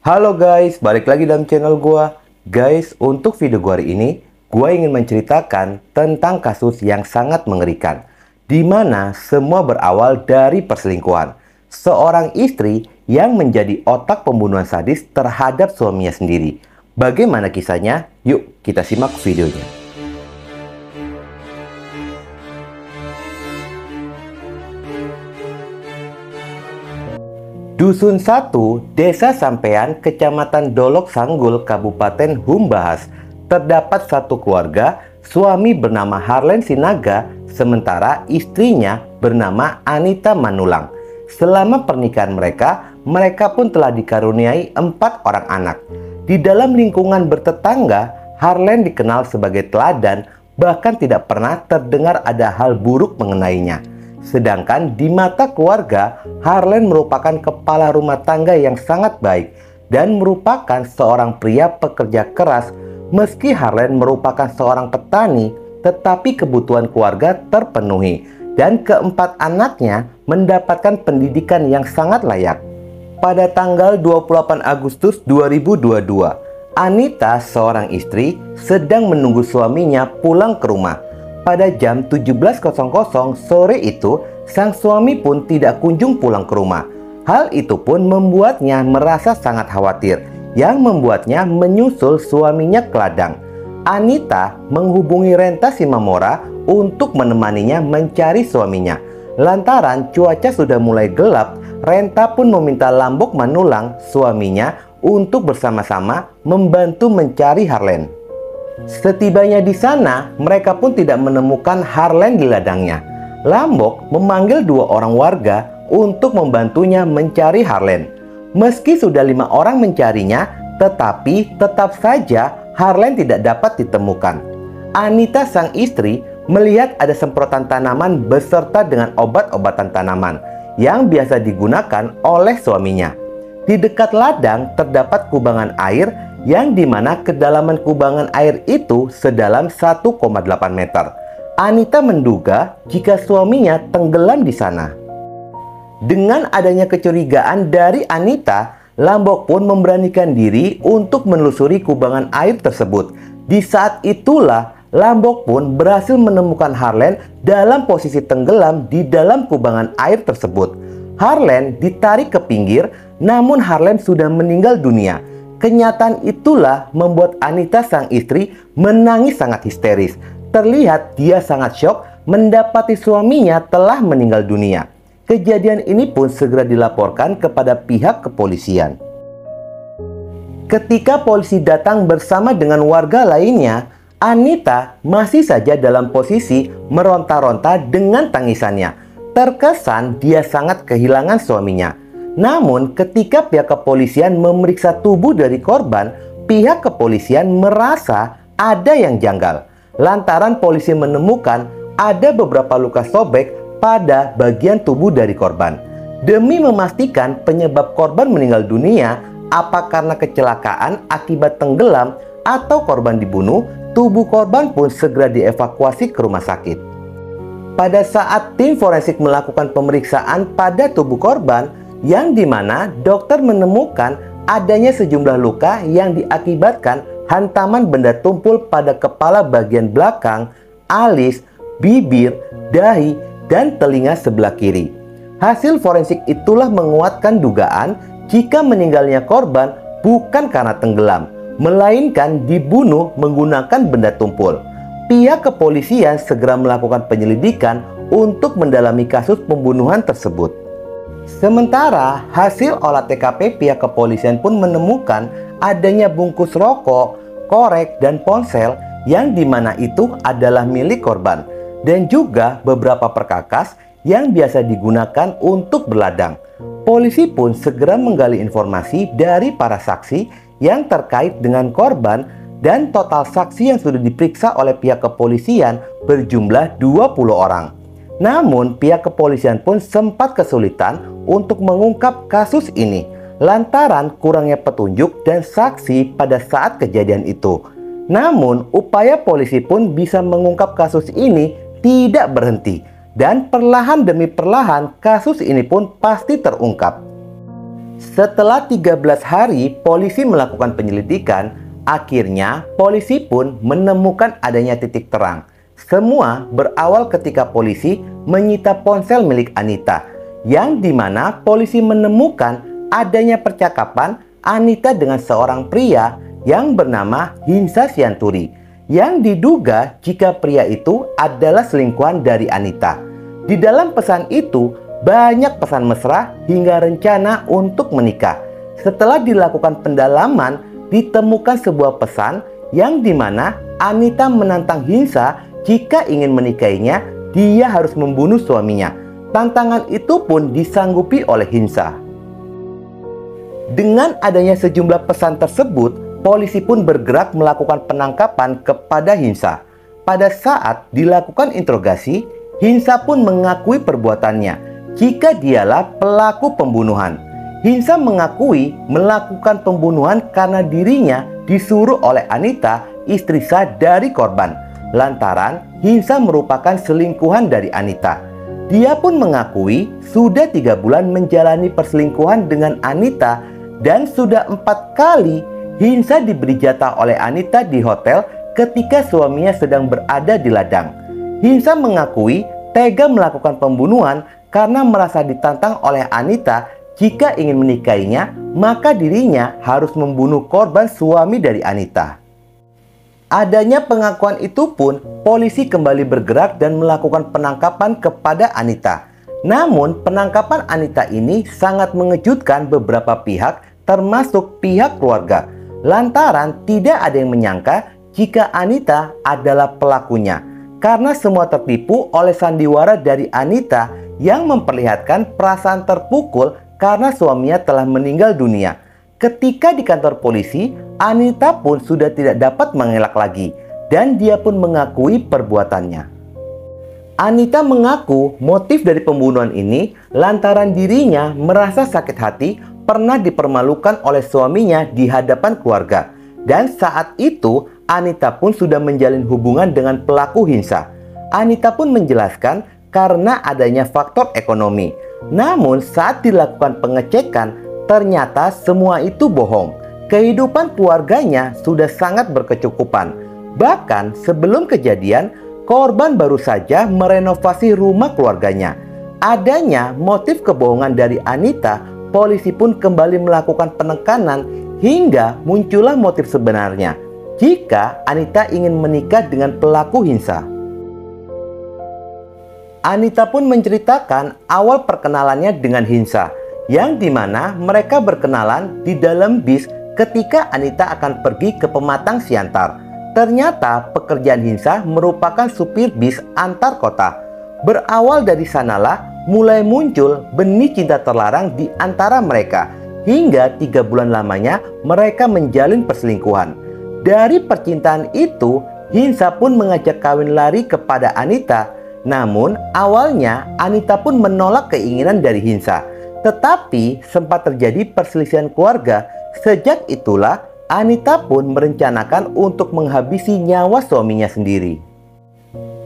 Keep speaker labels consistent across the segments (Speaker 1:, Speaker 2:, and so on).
Speaker 1: Halo guys, balik lagi dalam channel gua. Guys, untuk video gua hari ini, gua ingin menceritakan tentang kasus yang sangat mengerikan, di mana semua berawal dari perselingkuhan. Seorang istri yang menjadi otak pembunuhan sadis terhadap suaminya sendiri. Bagaimana kisahnya? Yuk, kita simak videonya. Dusun 1, Desa Sampean, Kecamatan Dolok Sanggul, Kabupaten Humbahas. Terdapat satu keluarga, suami bernama Harlen Sinaga, sementara istrinya bernama Anita Manulang. Selama pernikahan mereka pun telah dikaruniai 4 orang anak. Di dalam lingkungan bertetangga, Harlen dikenal sebagai teladan, bahkan tidak pernah terdengar ada hal buruk mengenainya. Sedangkan di mata keluarga, Harlen merupakan kepala rumah tangga yang sangat baik dan merupakan seorang pria pekerja keras. Meski Harlen merupakan seorang petani, tetapi kebutuhan keluarga terpenuhi dan keempat anaknya mendapatkan pendidikan yang sangat layak. Pada tanggal 28 Agustus 2022, Anita, seorang istri, sedang menunggu suaminya pulang ke rumah. Pada jam 17.00 sore itu, sang suami pun tidak kunjung pulang ke rumah. Hal itu pun membuatnya merasa sangat khawatir, yang membuatnya menyusul suaminya ke ladang. Anita menghubungi Renta Simamora untuk menemaninya mencari suaminya. Lantaran cuaca sudah mulai gelap, Renta pun meminta Lambok Manulang, suaminya, untuk bersama-sama membantu mencari Harlen. Setibanya di sana, mereka pun tidak menemukan Harlen di ladangnya. Lambok memanggil 2 orang warga untuk membantunya mencari Harlen. Meski sudah 5 orang mencarinya, tetapi tetap saja Harlen tidak dapat ditemukan. Anita, sang istri, melihat ada semprotan tanaman beserta dengan obat-obatan tanaman yang biasa digunakan oleh suaminya. Di dekat ladang terdapat kubangan air yang dimana kedalaman kubangan air itu sedalam 1,8 meter. Anita menduga jika suaminya tenggelam di sana. Dengan adanya kecurigaan dari Anita, Lambok pun memberanikan diri untuk menelusuri kubangan air tersebut. Di saat itulah Lambok pun berhasil menemukan Harlen dalam posisi tenggelam di dalam kubangan air tersebut. Harlen ditarik ke pinggir, namun Harlen sudah meninggal dunia. Kenyataan itulah membuat Anita, sang istri, menangis sangat histeris. Terlihat dia sangat syok mendapati suaminya telah meninggal dunia. Kejadian ini pun segera dilaporkan kepada pihak kepolisian. Ketika polisi datang bersama dengan warga lainnya, Anita masih saja dalam posisi meronta-ronta dengan tangisannya. Terkesan dia sangat kehilangan suaminya. Namun ketika pihak kepolisian memeriksa tubuh dari korban, pihak kepolisian merasa ada yang janggal. Lantaran polisi menemukan ada beberapa luka sobek pada bagian tubuh dari korban. Demi memastikan penyebab korban meninggal dunia, apa karena kecelakaan akibat tenggelam atau korban dibunuh, tubuh korban pun segera dievakuasi ke rumah sakit. Pada saat tim forensik melakukan pemeriksaan pada tubuh korban, yang dimana dokter menemukan adanya sejumlah luka yang diakibatkan hantaman benda tumpul pada kepala bagian belakang, alis, bibir, dahi, dan telinga sebelah kiri. Hasil forensik itulah menguatkan dugaan jika meninggalnya korban bukan karena tenggelam, melainkan dibunuh menggunakan benda tumpul. Pihak kepolisian segera melakukan penyelidikan untuk mendalami kasus pembunuhan tersebut. Sementara hasil olah TKP, pihak kepolisian pun menemukan adanya bungkus rokok, korek, dan ponsel yang dimana itu adalah milik korban, dan juga beberapa perkakas yang biasa digunakan untuk berladang. Polisi pun segera menggali informasi dari para saksi yang terkait dengan korban, dan total saksi yang sudah diperiksa oleh pihak kepolisian berjumlah 20 orang. Namun pihak kepolisian pun sempat kesulitan untuk mengungkap kasus ini lantaran kurangnya petunjuk dan saksi pada saat kejadian itu. Namun upaya polisi pun bisa mengungkap kasus ini tidak berhenti, dan perlahan demi perlahan kasus ini pun pasti terungkap. Setelah 13 hari polisi melakukan penyelidikan, akhirnya polisi pun menemukan adanya titik terang. Semua berawal ketika polisi menyita ponsel milik Anita, yang dimana polisi menemukan adanya percakapan Anita dengan seorang pria yang bernama Hinsa Sianturi, yang diduga jika pria itu adalah selingkuhan dari Anita. Di dalam pesan itu banyak pesan mesra hingga rencana untuk menikah. Setelah dilakukan pendalaman, ditemukan sebuah pesan yang dimana Anita menantang Hinsa jika ingin menikahinya, dia harus membunuh suaminya. Tantangan itu pun disanggupi oleh Hinsa. Dengan adanya sejumlah pesan tersebut, polisi pun bergerak melakukan penangkapan kepada Hinsa. Pada saat dilakukan interogasi, Hinsa pun mengakui perbuatannya jika dialah pelaku pembunuhan. Hinsa mengakui melakukan pembunuhan karena dirinya disuruh oleh Anita, istri sah dari korban, lantaran Hinsa merupakan selingkuhan dari Anita. Dia pun mengakui sudah 3 bulan menjalani perselingkuhan dengan Anita dan sudah 4 kali Hinsa diberi jatah oleh Anita di hotel ketika suaminya sedang berada di ladang. Hinsa mengakui tega melakukan pembunuhan karena merasa ditantang oleh Anita jika ingin menikahinya, maka dirinya harus membunuh korban suami dari Anita. Adanya pengakuan itu pun, polisi kembali bergerak dan melakukan penangkapan kepada Anita. Namun, penangkapan Anita ini sangat mengejutkan beberapa pihak, termasuk pihak keluarga, lantaran tidak ada yang menyangka jika Anita adalah pelakunya, karena semua tertipu oleh sandiwara dari Anita yang memperlihatkan perasaan terpukul karena suaminya telah meninggal dunia. Ketika di kantor polisi, Anita pun sudah tidak dapat mengelak lagi dan dia pun mengakui perbuatannya. Anita mengaku motif dari pembunuhan ini lantaran dirinya merasa sakit hati pernah dipermalukan oleh suaminya di hadapan keluarga. Dan saat itu Anita pun sudah menjalin hubungan dengan pelaku Hinsa. Anita pun menjelaskan karena adanya faktor ekonomi. Namun saat dilakukan pengecekan, ternyata semua itu bohong. Kehidupan keluarganya sudah sangat berkecukupan. Bahkan sebelum kejadian, korban baru saja merenovasi rumah keluarganya. Adanya motif kebohongan dari Anita, polisi pun kembali melakukan penekanan hingga muncullah motif sebenarnya jika Anita ingin menikah dengan pelaku Hinsa. Anita pun menceritakan awal perkenalannya dengan Hinsa, yang dimana mereka berkenalan di dalam bis ketika Anita akan pergi ke Pematang Siantar. Ternyata pekerjaan Hinsa merupakan supir bis antar kota. Berawal dari sanalah mulai muncul benih cinta terlarang di antara mereka, hingga 3 bulan lamanya mereka menjalin perselingkuhan. Dari percintaan itu, Hinsa pun mengajak kawin lari kepada Anita. Namun awalnya Anita pun menolak keinginan dari Hinsa. Tetapi sempat terjadi perselisihan keluarga. Sejak itulah Anita pun merencanakan untuk menghabisi nyawa suaminya sendiri.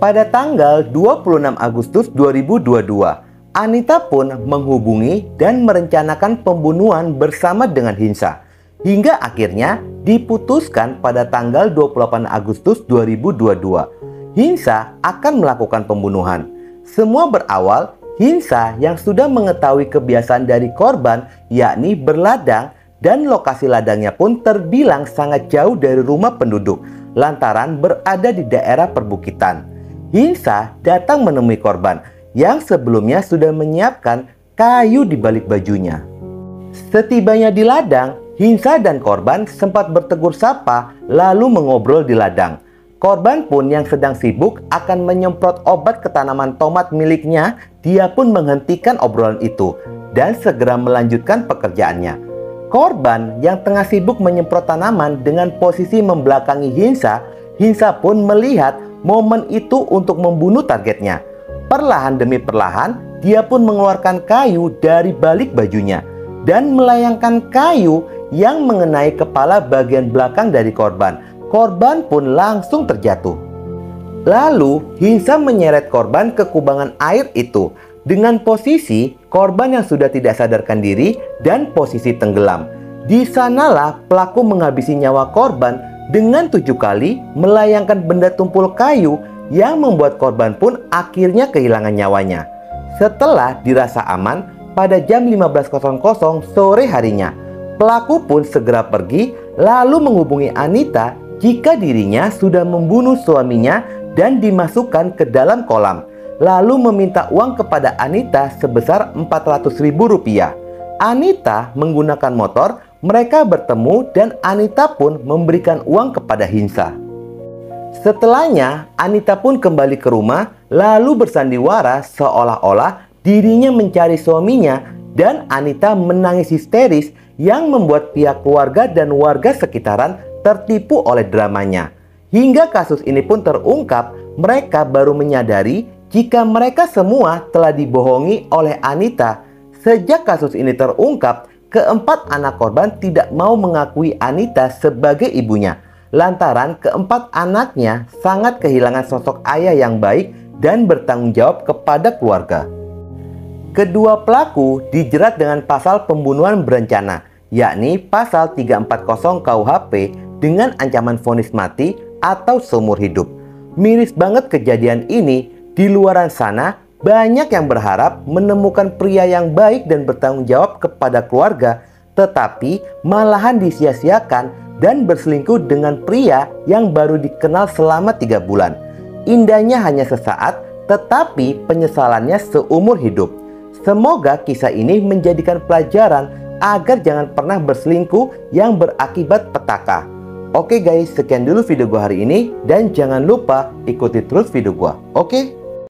Speaker 1: Pada tanggal 26 Agustus 2022, Anita pun menghubungi dan merencanakan pembunuhan bersama dengan Hinsa. Hingga akhirnya diputuskan pada tanggal 28 Agustus 2022. Hinsa akan melakukan pembunuhan. Semua berawal Hinsa yang sudah mengetahui kebiasaan dari korban, yakni berladang, dan lokasi ladangnya pun terbilang sangat jauh dari rumah penduduk lantaran berada di daerah perbukitan. Hinsa datang menemui korban yang sebelumnya sudah menyiapkan kayu di balik bajunya. Setibanya di ladang, Hinsa dan korban sempat bertegur sapa lalu mengobrol di ladang. Korban pun yang sedang sibuk akan menyemprot obat ke tanaman tomat miliknya, dia pun menghentikan obrolan itu dan segera melanjutkan pekerjaannya. Korban yang tengah sibuk menyemprot tanaman dengan posisi membelakangi Hinsa, Hinsa pun melihat momen itu untuk membunuh targetnya. Perlahan demi perlahan, dia pun mengeluarkan kayu dari balik bajunya dan melayangkan kayu yang mengenai kepala bagian belakang dari korban. Korban pun langsung terjatuh. Lalu Hinsa menyeret korban ke kubangan air itu. dengan posisi korban yang sudah tidak sadarkan diri dan posisi tenggelam. Di sanalah pelaku menghabisi nyawa korban dengan 7 kali melayangkan benda tumpul kayu yang membuat korban pun akhirnya kehilangan nyawanya. Setelah dirasa aman, pada jam 15.00 sore harinya, pelaku pun segera pergi lalu menghubungi Anita jika dirinya sudah membunuh suaminya dan dimasukkan ke dalam kolam, lalu meminta uang kepada Anita sebesar Rp400.000. Anita menggunakan motor, mereka bertemu dan Anita pun memberikan uang kepada Hinsa. Setelahnya, Anita pun kembali ke rumah lalu bersandiwara seolah-olah dirinya mencari suaminya, dan Anita menangis histeris yang membuat pihak keluarga dan warga sekitaran tertipu oleh dramanya. Hingga kasus ini pun terungkap, mereka baru menyadari jika mereka semua telah dibohongi oleh Anita. Sejak kasus ini terungkap, keempat anak korban tidak mau mengakui Anita sebagai ibunya, lantaran keempat anaknya sangat kehilangan sosok ayah yang baik dan bertanggung jawab kepada keluarga. Kedua pelaku dijerat dengan pasal pembunuhan berencana, yakni pasal 340 KUHP dengan ancaman vonis mati atau seumur hidup. Miris banget kejadian ini. Di luaran sana, banyak yang berharap menemukan pria yang baik dan bertanggung jawab kepada keluarga, tetapi malahan disia-siakan dan berselingkuh dengan pria yang baru dikenal selama 3 bulan. Indahnya hanya sesaat, tetapi penyesalannya seumur hidup. Semoga kisah ini menjadikan pelajaran agar jangan pernah berselingkuh yang berakibat petaka. Oke guys, sekian dulu video gua hari ini, dan jangan lupa ikuti terus video gua. Oke?